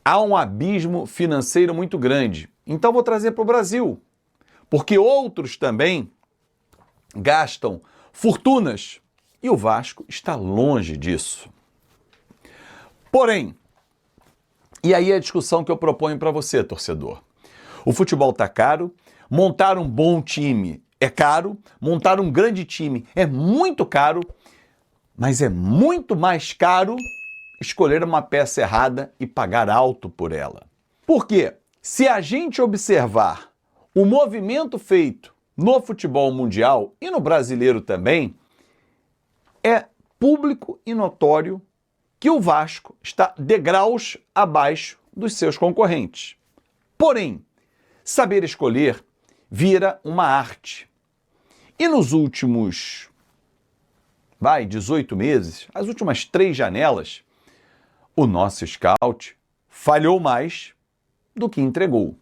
há um abismo financeiro muito grande. Então vou trazer para o Brasil, porque outros também gastam fortunas e o Vasco está longe disso. Porém, e aí é a discussão que eu proponho para você, torcedor. O futebol está caro, montar um bom time é caro, montar um grande time é muito caro, mas é muito mais caro escolher uma peça errada e pagar alto por ela. Por quê? Se a gente observar o movimento feito no futebol mundial e no brasileiro também, é público e notório que o Vasco está degraus abaixo dos seus concorrentes. Porém, saber escolher vira uma arte. E nos últimos, 18 meses, as últimas 3 janelas, o nosso scout falhou mais do que entregou.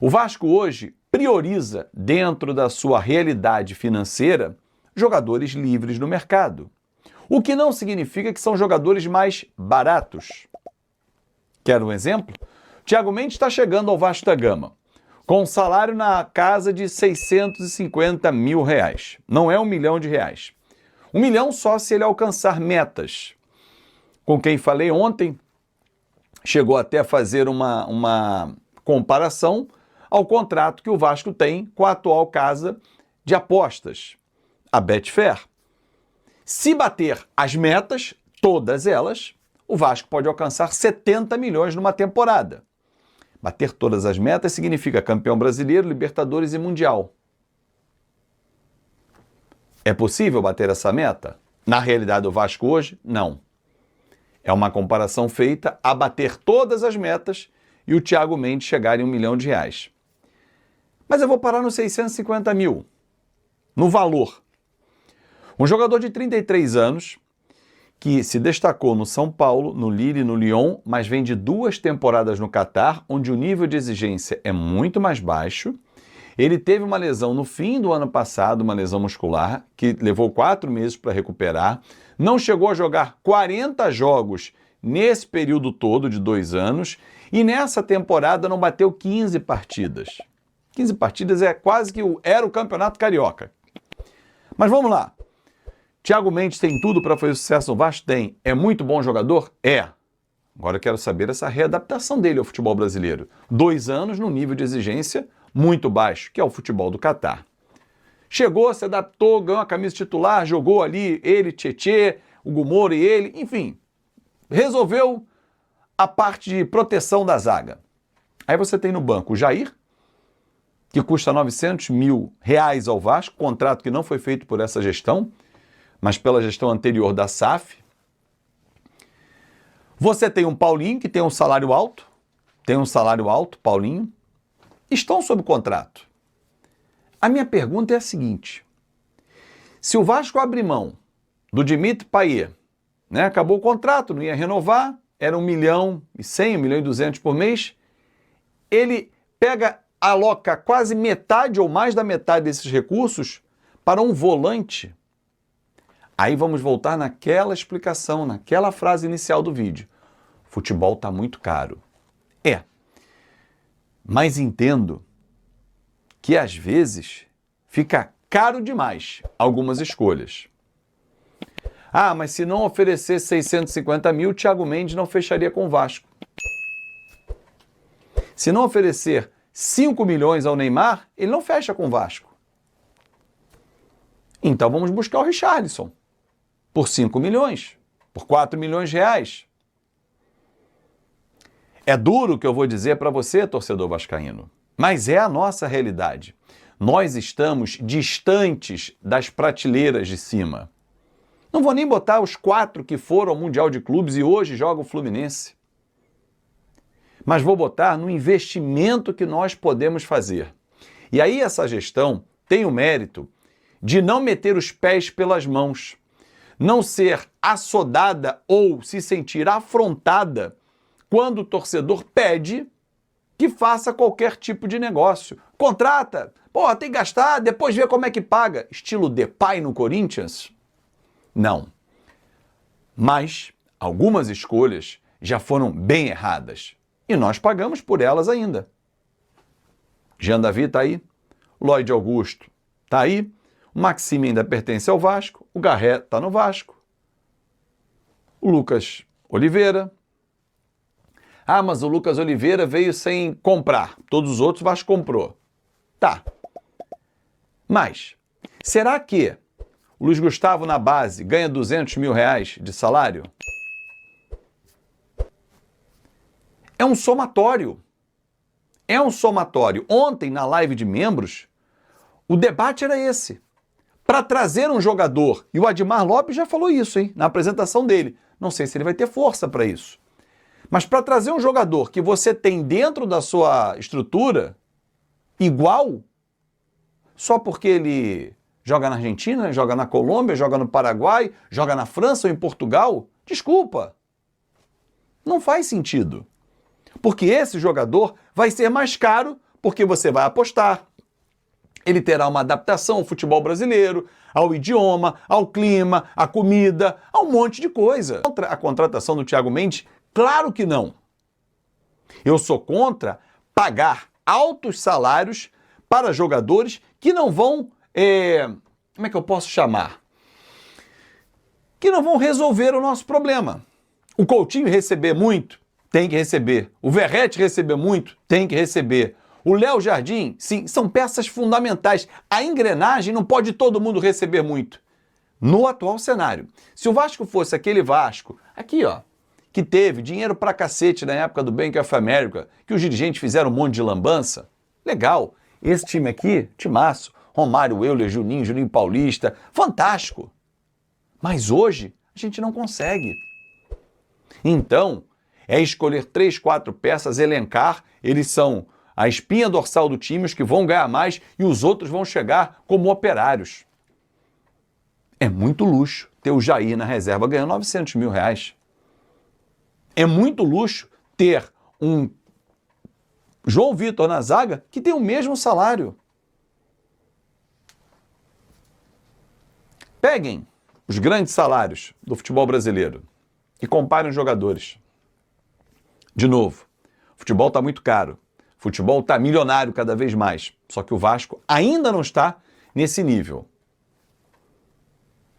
O Vasco hoje prioriza, dentro da sua realidade financeira, jogadores livres no mercado. O que não significa que são jogadores mais baratos. Quer um exemplo? Thiago Mendes está chegando ao Vasco da Gama, com um salário na casa de 650 mil reais. Não é R$1 milhão. R$1 milhão só se ele alcançar metas. Com quem falei ontem, chegou até a fazer uma comparação ao contrato que o Vasco tem com a atual casa de apostas, a Betfair. Se bater as metas, todas elas, o Vasco pode alcançar 70 milhões numa temporada. Bater todas as metas significa campeão brasileiro, Libertadores e Mundial. É possível bater essa meta? Na realidade do Vasco hoje, não. É uma comparação feita a bater todas as metas e o Thiago Mendes chegar em R$1 milhão. Mas eu vou parar nos 650 mil, no valor. Um jogador de 33 anos, que se destacou no São Paulo, no Lille e no Lyon, mas vem de 2 temporadas no Catar, onde o nível de exigência é muito mais baixo. Ele teve uma lesão no fim do ano passado, uma lesão muscular, que levou 4 meses para recuperar. Não chegou a jogar 40 jogos nesse período todo de 2 anos e nessa temporada não bateu 15 partidas. 15 partidas é quase que era o Campeonato Carioca. Mas vamos lá. Thiago Mendes tem tudo para fazer sucesso no Vasco? Tem. É muito bom jogador? É. Agora eu quero saber essa readaptação dele ao futebol brasileiro. 2 anos num nível de exigência muito baixo, que é o futebol do Catar. Chegou, se adaptou, ganhou a camisa titular, jogou ali ele, Tietê, o Gumoro e ele, enfim. Resolveu a parte de proteção da zaga. Aí você tem no banco o Jair, que custa R$900 mil ao Vasco, contrato que não foi feito por essa gestão, mas pela gestão anterior da SAF. Você tem um Paulinho, que tem um salário alto, Paulinho, estão sob contrato. A minha pergunta é a seguinte: se o Vasco abrir mão do Dimitri Payet, né, acabou o contrato, não ia renovar, era 1 milhão e 100, 1 milhão e 200 por mês, ele aloca quase metade ou mais da metade desses recursos para um volante. Aí vamos voltar naquela explicação, naquela frase inicial do vídeo. Futebol está muito caro. Mas entendo que às vezes fica caro demais algumas escolhas. Ah, mas se não oferecer 650 mil, Thiago Mendes não fecharia com o Vasco. Se não oferecer 5 milhões ao Neymar, ele não fecha com o Vasco. Então vamos buscar o Richarlison por 5 milhões, por 4 milhões de reais. É duro o que eu vou dizer para você, torcedor vascaíno, mas é a nossa realidade. Nós estamos distantes das prateleiras de cima. Não vou nem botar os 4 que foram ao Mundial de Clubes e hoje jogam o Fluminense. Mas vou botar no investimento que nós podemos fazer. E aí essa gestão tem o mérito de não meter os pés pelas mãos, não ser assodada ou se sentir afrontada quando o torcedor pede que faça qualquer tipo de negócio. Contrata, tem que gastar, depois vê como é que paga. Estilo Depay no Corinthians? Não. Mas algumas escolhas já foram bem erradas. E nós pagamos por elas ainda. Jean Davi está aí, Lloyd Augusto está aí, o Maxime ainda pertence ao Vasco, o Garré está no Vasco, o Lucas Oliveira. Ah, mas o Lucas Oliveira veio sem comprar, todos os outros o Vasco comprou. Tá. Mas, será que o Luiz Gustavo na base ganha 200 mil reais de salário? É um somatório. É um somatório. Ontem, na live de membros, o debate era esse. Para trazer um jogador, e o Admar Lopes já falou isso, hein, na apresentação dele. Não sei se ele vai ter força para isso. Mas para trazer um jogador que você tem dentro da sua estrutura, igual, só porque ele joga na Argentina, joga na Colômbia, joga no Paraguai, joga na França ou em Portugal, desculpa. Não faz sentido. Porque esse jogador vai ser mais caro porque você vai apostar. Ele terá uma adaptação ao futebol brasileiro, ao idioma, ao clima, à comida, a um monte de coisa. Contra a contratação do Thiago Mendes? Claro que não. Eu sou contra pagar altos salários para jogadores que não vão, como é que eu posso chamar? Que não vão resolver o nosso problema. O Coutinho receber muito, tem que receber. O Verratti receber muito, tem que receber. O Léo Jardim, sim, são peças fundamentais. A engrenagem não pode todo mundo receber muito. No atual cenário. Se o Vasco fosse aquele Vasco, aqui ó, que teve dinheiro pra cacete na época do Bank of America, que os dirigentes fizeram um monte de lambança, legal. Esse time aqui, timaço, Romário, Euler, Juninho Paulista, fantástico. Mas hoje a gente não consegue. Então, é escolher 3, 4 peças, elencar, eles são a espinha dorsal do time, os que vão ganhar mais e os outros vão chegar como operários. É muito luxo ter o Jair na reserva ganhando 900 mil reais. É muito luxo ter um João Vitor na zaga que tem o mesmo salário. Peguem os grandes salários do futebol brasileiro e comparem os jogadores. De novo, o futebol está muito caro. O futebol está milionário cada vez mais. Só que o Vasco ainda não está nesse nível.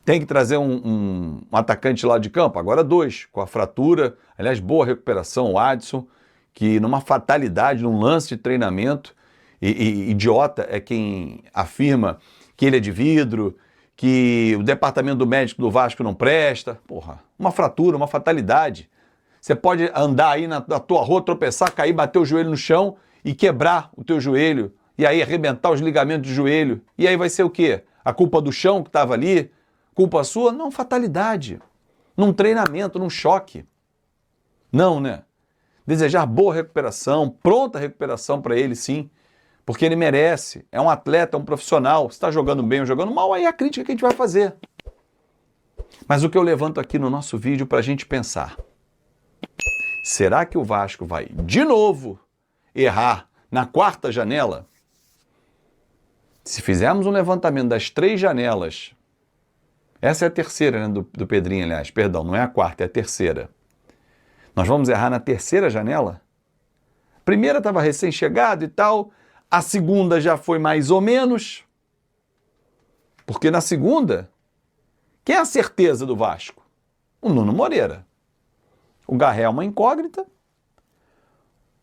Tem que trazer um atacante lá de campo? Agora 2, com a fratura. Aliás, boa recuperação, o Adson, que numa fatalidade, num lance de treinamento, idiota é quem afirma que ele é de vidro, que o departamento do médico do Vasco não presta. Porra, uma fratura, uma fatalidade. Você pode andar aí na tua rua, tropeçar, cair, bater o joelho no chão e quebrar o teu joelho, e aí arrebentar os ligamentos do joelho. E aí vai ser o quê? A culpa do chão que estava ali? Culpa sua? Não, fatalidade. Num treinamento, num choque. Não, né? Desejar boa recuperação, pronta recuperação para ele, sim. Porque ele merece. É um atleta, é um profissional. Se está jogando bem ou jogando mal, aí é a crítica que a gente vai fazer. Mas o que eu levanto aqui no nosso vídeo para a gente pensar. Será que o Vasco vai, de novo, errar na 4ª janela? Se fizermos um levantamento das 3 janelas, essa é a 3ª, né, do Pedrinho, aliás, perdão, não é a 4ª, é a 3ª. Nós vamos errar na 3ª janela? A primeira estava recém-chegado e tal, a segunda já foi mais ou menos, porque na segunda, quem é a certeza do Vasco? O Nuno Moreira. O Garré é uma incógnita.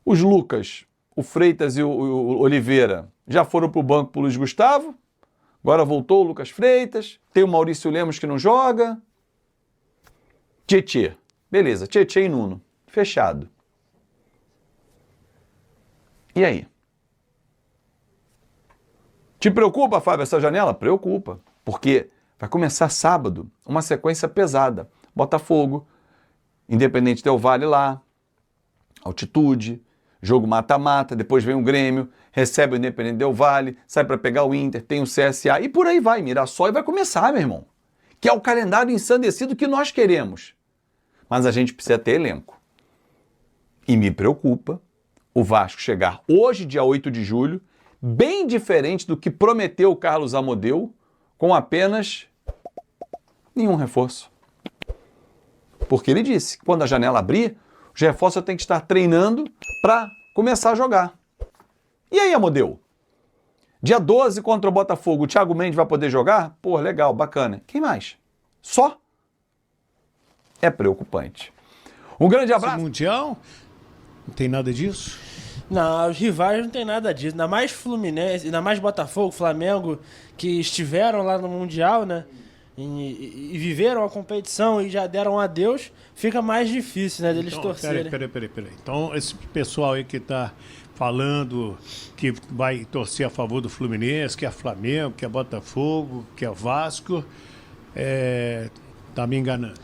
Os Lucas, o Freitas e o Oliveira já foram para o banco para o Luiz Gustavo. Agora voltou o Lucas Freitas. Tem o Maurício Lemos que não joga. Tietê. Beleza, Tietê e Nuno. Fechado. E aí? Te preocupa, Fábio, essa janela? Preocupa. Porque vai começar sábado uma sequência pesada. Botafogo, Independente Del Valle lá, altitude, jogo mata-mata, depois vem o Grêmio, recebe o Independente Del Valle, sai para pegar o Inter, tem o CSA e por aí vai, Mirassol, e vai começar, meu irmão. Que é o calendário ensandecido que nós queremos. Mas a gente precisa ter elenco. E me preocupa o Vasco chegar hoje, dia 8 de julho, bem diferente do que prometeu o Carlos Amodeu, com apenas nenhum reforço. Porque ele disse que quando a janela abrir, Os reforços têm que estar treinando para começar a jogar. E aí, Amodeu? Dia 12 contra o Botafogo, o Thiago Mendes vai poder jogar? Pô, legal, bacana. Quem mais? Só? É preocupante. Um grande abraço. Esse Mundial? Não tem nada disso? Não, os rivais não tem nada disso. Ainda mais Fluminense, ainda mais Botafogo, Flamengo, que estiveram lá no Mundial, né? E viveram a competição e já deram adeus, fica mais difícil, né, deles Então, torcerem. Peraí. Então, esse pessoal aí que tá falando que vai torcer a favor do Fluminense, que é Flamengo, que é Botafogo, que é Vasco, tá me enganando.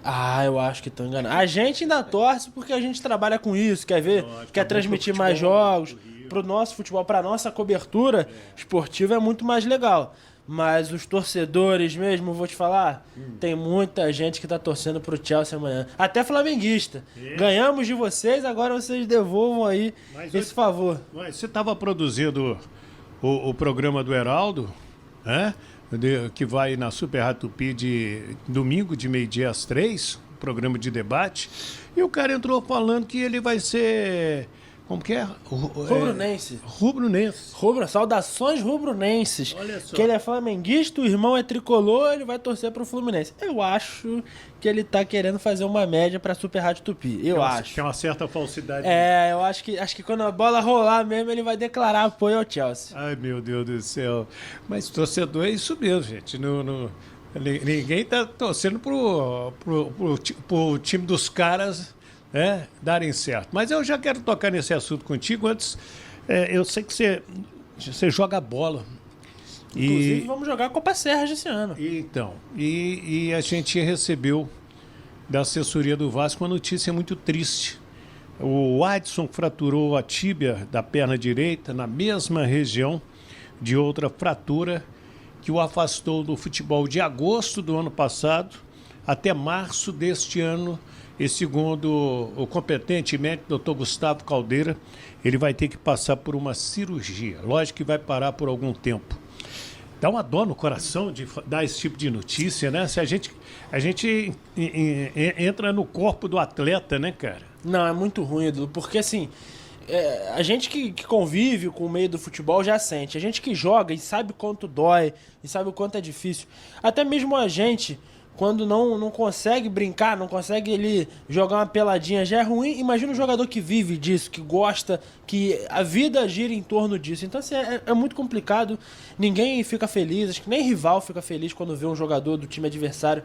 Ah, eu acho que estão enganando. A gente ainda torce porque a gente trabalha com isso, quer ver, quer transmitir mais jogos, pro nosso futebol, pra nossa cobertura esportiva é muito mais legal. Mas os torcedores mesmo, vou te falar, tem muita gente que tá torcendo pro Chelsea amanhã. Até flamenguista. Ganhamos de vocês, agora vocês devolvam aí esse favor. Mas você estava produzindo o programa do Heraldo, né? Que vai na Super Rádio Tupi de domingo, de 12h às 3h, programa de debate. E o cara entrou falando que ele vai ser... Como que é? Rubronense. Rubronense. Saudações rubronenses. Olha só. Que ele é flamenguista, o irmão é tricolor, ele vai torcer pro Fluminense. Eu acho que ele tá querendo fazer uma média pra Super Rádio Tupi. Eu acho. Tem uma certa falsidade. Eu acho que quando a bola rolar mesmo, ele vai declarar apoio ao Chelsea. Ai, meu Deus do céu. Mas torcedor é isso mesmo, gente. Ninguém tá torcendo pro time dos caras darem certo. Mas eu já quero tocar nesse assunto contigo. Antes, eu sei que você joga bola. Inclusive, vamos jogar a Copa Serra esse ano. Então, e a gente recebeu da assessoria do Vasco uma notícia muito triste. O Adson fraturou a tíbia da perna direita na mesma região de outra fratura que o afastou do futebol de agosto do ano passado até março deste ano. E segundo o competente médico, Dr. Gustavo Caldeira, ele vai ter que passar por uma cirurgia. Lógico que vai parar por algum tempo. Dá uma dor no coração de dar esse tipo de notícia, né? Se a gente entra no corpo do atleta, né, cara? Não, é muito ruim, Edu, porque assim, a gente que convive com o meio do futebol já sente. A gente que joga e sabe quanto dói, e sabe o quanto é difícil. Até mesmo a gente, quando não consegue brincar, não consegue ele jogar uma peladinha, já é ruim. Imagina um jogador que vive disso, que gosta, que a vida gira em torno disso. Então, assim, é muito complicado. Ninguém fica feliz, acho que nem rival fica feliz quando vê um jogador do time adversário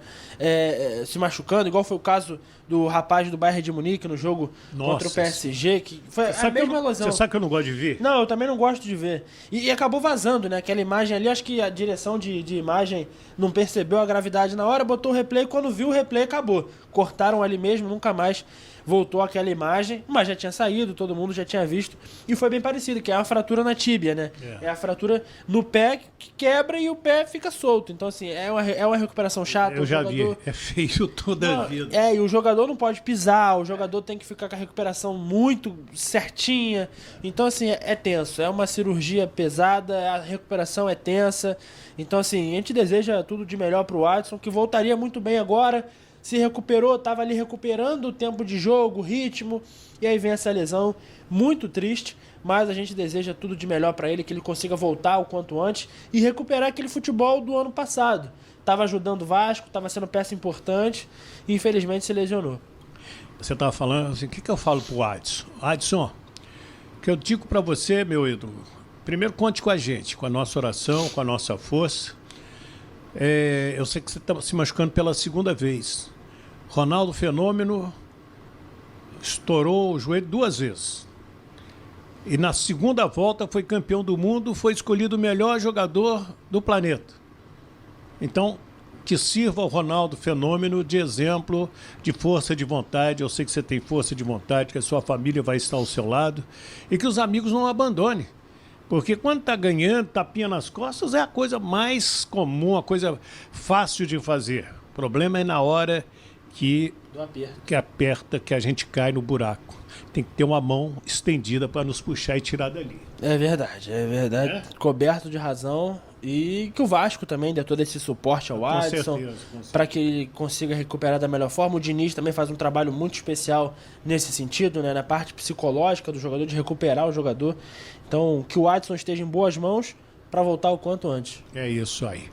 se machucando, igual foi o caso do rapaz do Bayern de Munique no jogo contra o PSG, que foi a mesma lesão. Você sabe que eu não gosto de ver? Não, eu também não gosto de ver. E acabou vazando, né? Aquela imagem ali, acho que a direção de imagem não percebeu a gravidade na hora, botou o replay, quando viu o replay acabou. Cortaram ali mesmo, nunca mais voltou aquela imagem, mas já tinha saído, todo mundo já tinha visto, e foi bem parecido, que é a fratura na tíbia, né? É a fratura no pé que quebra e o pé fica solto. Então, assim, é uma recuperação chata. Eu já vi, é feio toda a vida. E o jogador não pode pisar, o jogador tem que ficar com a recuperação muito certinha. Então, assim, é tenso, é uma cirurgia pesada, a recuperação é tensa. Então, assim, a gente deseja tudo de melhor pro Adson, que voltaria muito bem agora, se recuperou, estava ali recuperando o tempo de jogo, o ritmo, e aí vem essa lesão, muito triste, mas a gente deseja tudo de melhor para ele, que ele consiga voltar o quanto antes e recuperar aquele futebol do ano passado. Estava ajudando o Vasco, estava sendo peça importante e infelizmente se lesionou. Você estava falando assim, o que eu falo pro Adson? Adson, o que eu digo para você, meu ídolo, primeiro conte com a gente, com a nossa oração, com a nossa força. Eu sei que você está se machucando pela segunda vez. Ronaldo Fenômeno estourou o joelho 2 vezes. E na segunda volta foi campeão do mundo, foi escolhido o melhor jogador do planeta. Então, que sirva o Ronaldo Fenômeno de exemplo, de força de vontade. Eu sei que você tem força de vontade, que a sua família vai estar ao seu lado e que os amigos não abandonem. Porque quando está ganhando, tapinha nas costas, é a coisa mais comum, a coisa fácil de fazer. O problema é na hora que aperta, que a gente cai no buraco. Tem que ter uma mão estendida para nos puxar e tirar dali. É verdade. Coberto de razão. E que o Vasco também dê todo esse suporte ao Com Adson, certeza, com certeza. para que ele consiga recuperar da melhor forma. O Diniz também faz um trabalho muito especial nesse sentido, né, na parte psicológica do jogador, de recuperar o jogador. Então, que o Adson esteja em boas mãos para voltar o quanto antes. É isso aí.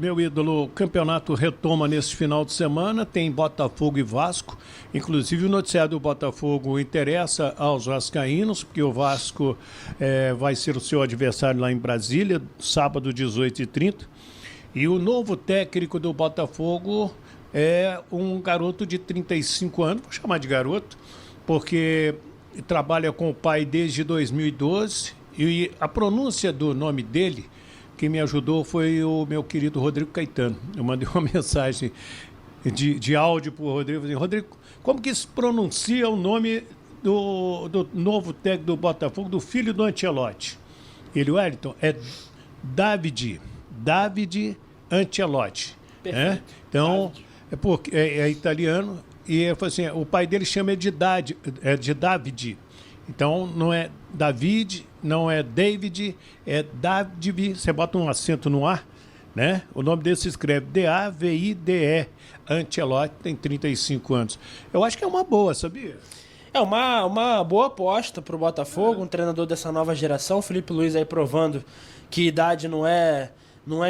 Meu ídolo, o campeonato retoma nesse final de semana, tem Botafogo e Vasco. Inclusive o noticiário do Botafogo interessa aos vascaínos, porque o Vasco vai ser o seu adversário lá em Brasília, sábado 18h30. E o novo técnico do Botafogo é um garoto de 35 anos, vou chamar de garoto, porque trabalha com o pai desde 2012. E a pronúncia do nome dele, quem me ajudou foi o meu querido Rodrigo Caetano. Eu mandei uma mensagem de áudio para o Rodrigo. Falei, Rodrigo, como que se pronuncia o nome do novo técnico do Botafogo, do filho do Ancelotti? Ele, Wellington, é David Ancelotti. Né? Então, é italiano. E ele falou assim, o pai dele chama de David. Então, não é David, não é David, é David, você bota um acento no ar, né? O nome dele se escreve D-A-V-I-D-E. Ancelotti tem 35 anos. Eu acho que é uma boa, sabia? É uma boa aposta para o Botafogo, um treinador dessa nova geração. Felipe Luiz aí provando que idade não é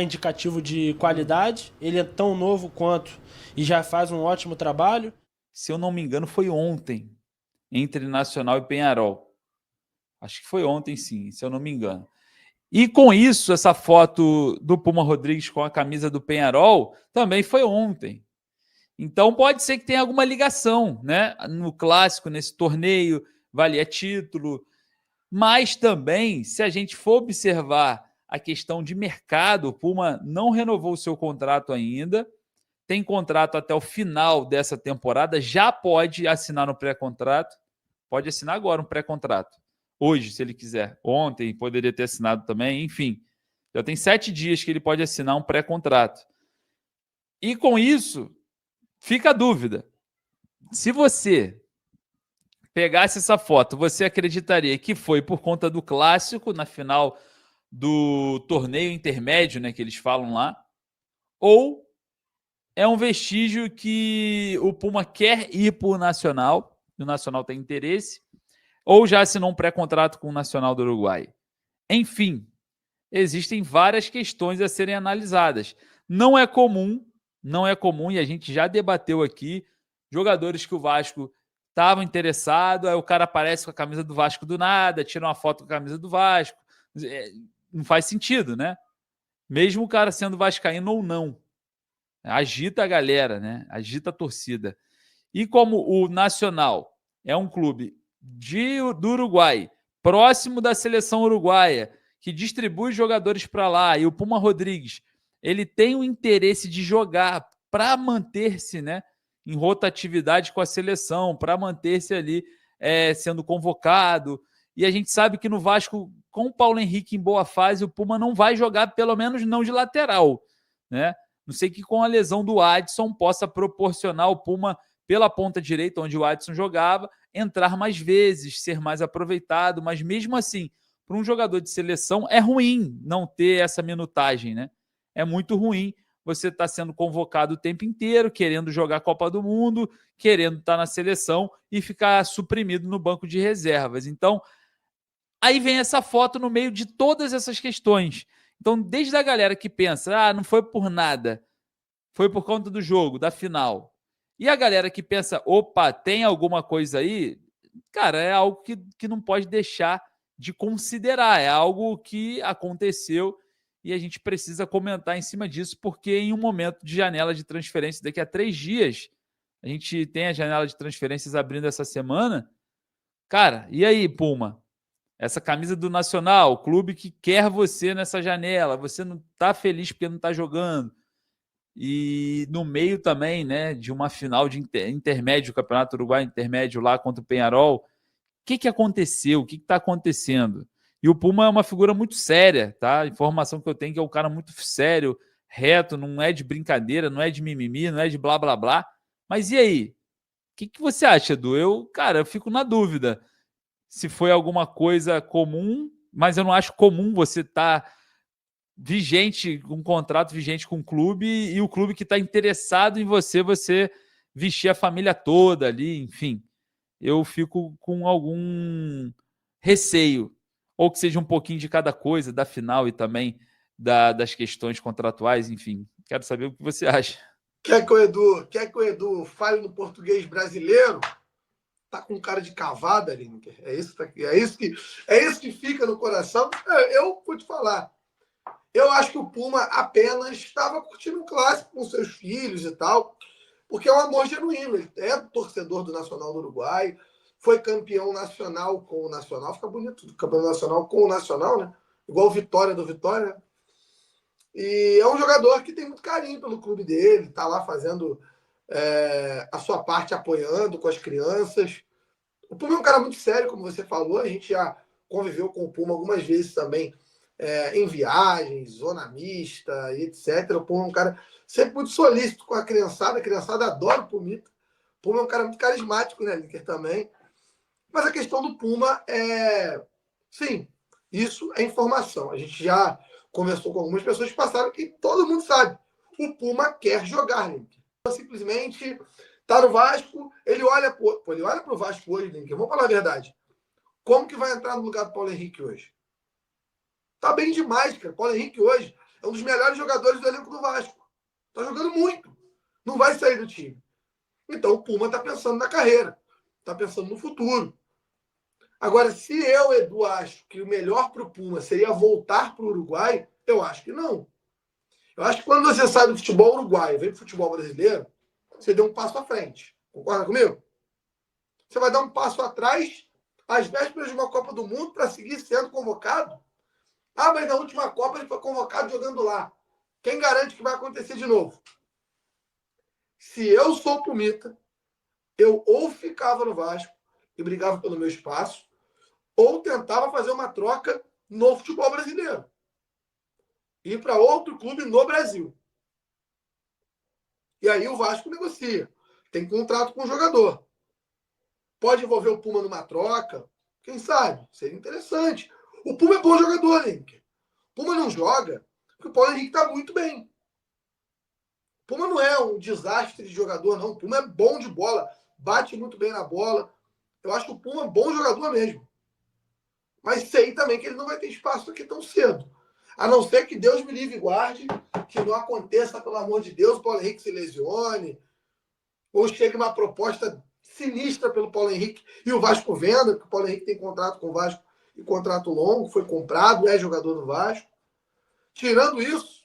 indicativo de qualidade. Ele é tão novo quanto e já faz um ótimo trabalho. Se eu não me engano, foi ontem, entre Nacional e Peñarol. Acho que foi ontem, sim, se eu não me engano. E com isso, essa foto do Puma Rodrigues com a camisa do Peñarol também foi ontem. Então pode ser que tenha alguma ligação, né? No clássico, nesse torneio, valia título. Mas também, se a gente for observar a questão de mercado, o Puma não renovou o seu contrato ainda, tem contrato até o final dessa temporada, já pode assinar no pré-contrato. Pode assinar agora um pré-contrato. Hoje, se ele quiser. Ontem, poderia ter assinado também. Enfim, já tem 7 dias que ele pode assinar um pré-contrato. E com isso, fica a dúvida. Se você pegasse essa foto, você acreditaria que foi por conta do clássico na final do torneio intermédio, né, que eles falam lá? Ou é um vestígio que o Puma quer ir para o Nacional, o Nacional tem interesse, ou já assinou um pré-contrato com o Nacional do Uruguai. Enfim, existem várias questões a serem analisadas. Não é comum, e a gente já debateu aqui, jogadores que o Vasco estava interessado, aí o cara aparece com a camisa do Vasco do nada, tira uma foto com a camisa do Vasco. Não faz sentido, né? Mesmo o cara sendo vascaíno ou não. Agita a galera, né? Agita a torcida. E como o Nacional é um clube do Uruguai, próximo da seleção uruguaia, que distribui jogadores para lá, e o Puma Rodrigues, ele tem o interesse de jogar para manter-se, né, em rotatividade com a seleção, para manter-se ali sendo convocado. E a gente sabe que no Vasco, com o Paulo Henrique em boa fase, o Puma não vai jogar, pelo menos não de lateral, né? Não sei que com a lesão do Adson possa proporcionar o Puma pela ponta direita, onde o Adson jogava, entrar mais vezes, ser mais aproveitado, mas mesmo assim, para um jogador de seleção, é ruim não ter essa minutagem, né? É muito ruim você estar sendo convocado o tempo inteiro, querendo jogar a Copa do Mundo, querendo estar na seleção e ficar suprimido no banco de reservas. Então, aí vem essa foto no meio de todas essas questões. Então, desde a galera que pensa, não foi por nada, foi por conta do jogo, da final. E a galera que pensa, opa, tem alguma coisa aí, cara, é algo que não pode deixar de considerar, é algo que aconteceu e a gente precisa comentar em cima disso, porque em um momento de janela de transferência, daqui a 3 dias, a gente tem a janela de transferências abrindo essa semana. Cara, e aí, Puma? Essa camisa do Nacional, o clube que quer você nessa janela, você não está feliz porque não está jogando. E no meio também, né, de uma final de intermédio, o Campeonato Uruguai intermédio lá contra o Peñarol. O que aconteceu? O que está acontecendo? E o Puma é uma figura muito séria, tá? A informação que eu tenho é que é um cara muito sério, reto, não é de brincadeira, não é de mimimi, não é de blá blá blá. Mas e aí? O que você acha, Edu? Eu fico na dúvida se foi alguma coisa comum, mas eu não acho comum você estar vigente, um contrato vigente com o clube, e o clube que está interessado em você vestir a família toda ali, enfim. Eu fico com algum receio, ou que seja um pouquinho de cada coisa, da final e também das questões contratuais, enfim. Quero saber o que você acha. Quer que o Edu fale no português brasileiro? Tá com cara de cavada, Lineker. É isso que fica no coração. Eu vou te falar. Eu acho que o Puma apenas estava curtindo um clássico com seus filhos e tal, porque é um amor genuíno. Ele é torcedor do Nacional do Uruguai, foi campeão nacional com o Nacional. Fica bonito, campeão nacional com o Nacional, né? Igual o Vitória do Vitória, né? E é um jogador que tem muito carinho pelo clube dele, tá lá fazendo a sua parte, apoiando com as crianças. O Puma é um cara muito sério, como você falou. A gente já conviveu com o Puma algumas vezes também, em viagens, zona mista e etc. O Puma é um cara sempre muito solícito com a criançada adora o Pumita. O Puma é um cara muito carismático, né, Lineker, também. Mas a questão do Puma sim, isso é informação. A gente já conversou com algumas pessoas que passaram, que todo mundo sabe. O Puma quer jogar, Lineker. Simplesmente tá no Vasco, ele olha pro Vasco hoje, Lineker. Vamos falar a verdade. Como que vai entrar no lugar do Paulo Henrique hoje? Tá bem demais, cara. Paulo Henrique hoje é um dos melhores jogadores do elenco do Vasco. Tá jogando muito. Não vai sair do time. Então o Puma tá pensando na carreira. Tá pensando no futuro. Agora, se eu, Edu, acho que o melhor pro Puma seria voltar pro Uruguai, eu acho que não. Eu acho que quando você sai do futebol uruguaio e vem pro futebol brasileiro, você deu um passo à frente. Concorda comigo? Você vai dar um passo atrás às vésperas de uma Copa do Mundo para seguir sendo convocado? Ah, mas na última Copa ele foi convocado jogando lá. Quem garante que vai acontecer de novo? Se eu sou o Pumita, eu ou ficava no Vasco e brigava pelo meu espaço, ou tentava fazer uma troca no futebol brasileiro. Ir para outro clube no Brasil. E aí o Vasco negocia. Tem contrato com o jogador. Pode envolver o Puma numa troca. Quem sabe? Seria interessante. O Puma é bom jogador, Lineker. O Puma não joga porque o Paulo Henrique está muito bem. O Puma não é um desastre de jogador, não. O Puma é bom de bola. Bate muito bem na bola. Eu acho que o Puma é bom jogador mesmo. Mas sei também que ele não vai ter espaço aqui tão cedo. A não ser que Deus me livre e guarde, que não aconteça, pelo amor de Deus, o Paulo Henrique se lesione, ou chegue uma proposta sinistra pelo Paulo Henrique e o Vasco venda, porque o Paulo Henrique tem contrato com o Vasco e contrato longo, foi comprado, é jogador do Vasco. Tirando isso,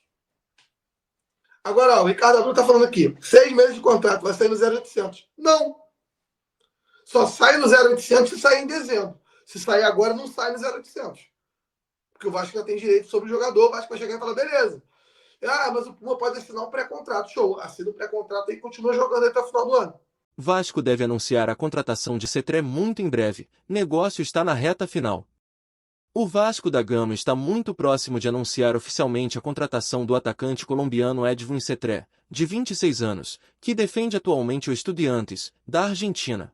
agora, o Ricardo Adul está falando aqui, 6 meses de contrato, vai sair no 0800. Não. Só sai no 0800 se sair em dezembro. Se sair agora, não sai no 0800. Porque o Vasco já tem direito sobre o jogador, o Vasco vai chegar e falar, beleza. Ah, mas o Puma pode assinar um pré-contrato. Show, assina o pré-contrato e continua jogando até o final do ano. Vasco deve anunciar a contratação de Cetré muito em breve. Negócio está na reta final. O Vasco da Gama está muito próximo de anunciar oficialmente a contratação do atacante colombiano Edwin Cetré, de 26 anos, que defende atualmente o Estudiantes, da Argentina.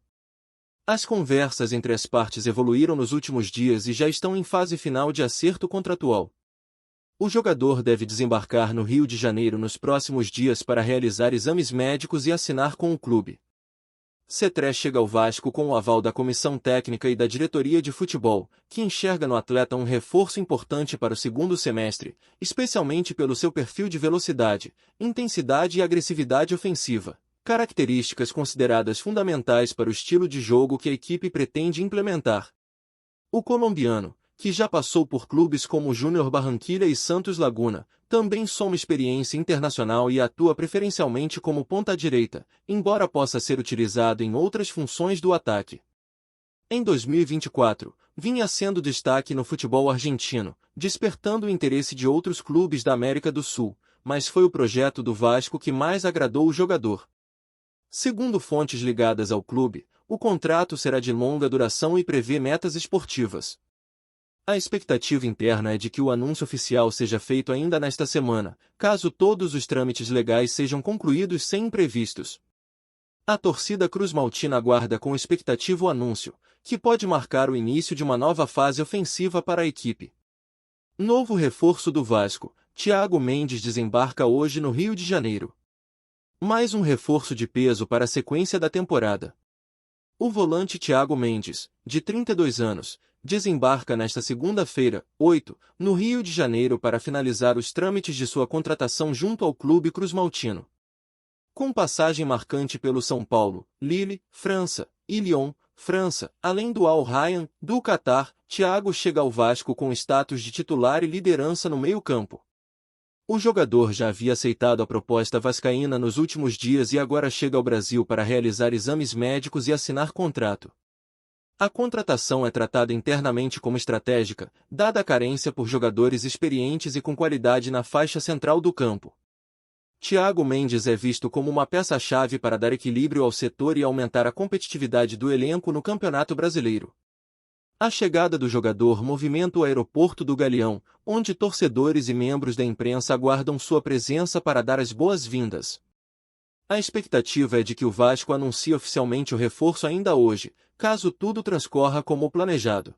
As conversas entre as partes evoluíram nos últimos dias e já estão em fase final de acerto contratual. O jogador deve desembarcar no Rio de Janeiro nos próximos dias para realizar exames médicos e assinar com o clube. Cetré chega ao Vasco com o aval da comissão técnica e da diretoria de futebol, que enxerga no atleta um reforço importante para o segundo semestre, especialmente pelo seu perfil de velocidade, intensidade e agressividade ofensiva, características consideradas fundamentais para o estilo de jogo que a equipe pretende implementar. O colombiano, que já passou por clubes como Júnior Barranquilla e Santos Laguna, também soma experiência internacional e atua preferencialmente como ponta-direita, embora possa ser utilizado em outras funções do ataque. Em 2024, vinha sendo destaque no futebol argentino, despertando o interesse de outros clubes da América do Sul, mas foi o projeto do Vasco que mais agradou o jogador. Segundo fontes ligadas ao clube, o contrato será de longa duração e prevê metas esportivas. A expectativa interna é de que o anúncio oficial seja feito ainda nesta semana, caso todos os trâmites legais sejam concluídos sem imprevistos. A torcida cruz-maltina aguarda com expectativa o anúncio, que pode marcar o início de uma nova fase ofensiva para a equipe. Novo reforço do Vasco, Thiago Mendes desembarca hoje no Rio de Janeiro. Mais um reforço de peso para a sequência da temporada. O volante Thiago Mendes, de 32 anos, desembarca nesta segunda-feira, 8, no Rio de Janeiro para finalizar os trâmites de sua contratação junto ao clube cruzmaltino. Com passagem marcante pelo São Paulo, Lille, França, e Lyon, França, além do Al Rayyan, do Catar, Thiago chega ao Vasco com status de titular e liderança no meio-campo. O jogador já havia aceitado a proposta vascaína nos últimos dias e agora chega ao Brasil para realizar exames médicos e assinar contrato. A contratação é tratada internamente como estratégica, dada a carência por jogadores experientes e com qualidade na faixa central do campo. Thiago Mendes é visto como uma peça-chave para dar equilíbrio ao setor e aumentar a competitividade do elenco no Campeonato Brasileiro. A chegada do jogador movimenta o aeroporto do Galeão, onde torcedores e membros da imprensa aguardam sua presença para dar as boas-vindas. A expectativa é de que o Vasco anuncie oficialmente o reforço ainda hoje, caso tudo transcorra como planejado.